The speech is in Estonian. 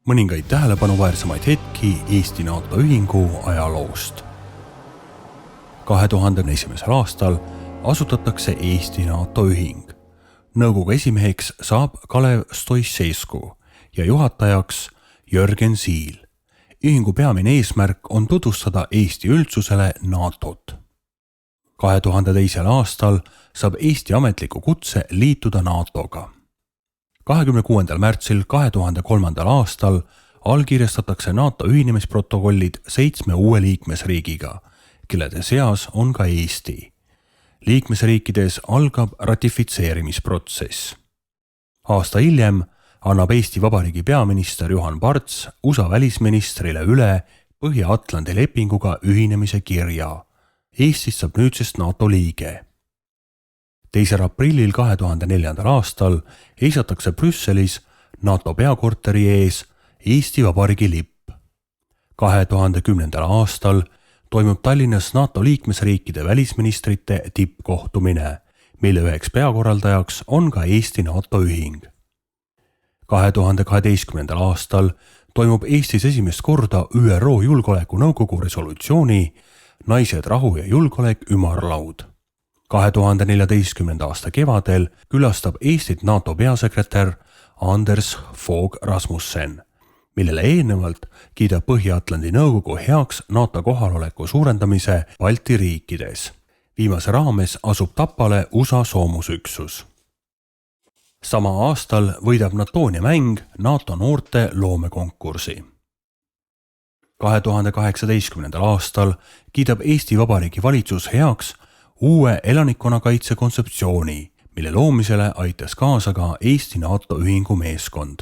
mõningaid tähelepanuväärsemaid hetki Eesti NATO ühingu ajaloost. 2001. aastal asutatakse Eesti NATO ühing. Nõukogu esimeheks saab Kalev Stoicescu ja juhatajaks Jörgen Siil. Ühingu peamine eesmärk on tutvustada Eesti üldsusele NATOt. 2002. aastal saab Eesti ametliku kutse liituda NATOga. 26. märtsil 2003. aastal allkirjastatakse NATO ühinemisprotokollid 7 uue liikmesriigiga, kellede seas on ka Eesti. Liikmesriikides algab ratifitseerimisprotsess. Aasta hiljem annab Eesti Vabariigi peaminister Juhan Parts USA välisministrile üle Põhja-Atlandi lepinguga ühinemise kirja. Eestist saab nüüdsest NATO liige. 2. aprillil 2004. aastal heisatakse Brüsselis NATO peakorteri ees Eesti Vabariigi lipp. 2010. aastal toimub Tallinnas NATO liikmesriikide välisministrite tippkohtumine, mille üheks peakorraldajaks on ka Eesti NATO ühing. 2012. aastal toimub Eestis esimest korda ÜRO Julgeolekunõukogu resolutsiooni Naised, rahu ja julgeolek ümarlaud. 2014. aasta kevadel külastab Eestit NATO peasekretär Anders Fogh Rasmussen, millele eelnevalt kiidab Põhja-Atlandi nõukogu heaks NATO kohaloleku suurendamise Balti riikides. Viimase raames asub Tapale USA soomusüksus. Sama aastal võidab Natonia mäng NATO noorte loomekonkursi. 2018. aastal kiidab Eesti Vabariigi valitsus heaks uue elanikkonnakaitse kontseptsiooni, mille loomisele aitas kaasa ka Eesti NATO ühingu meeskond.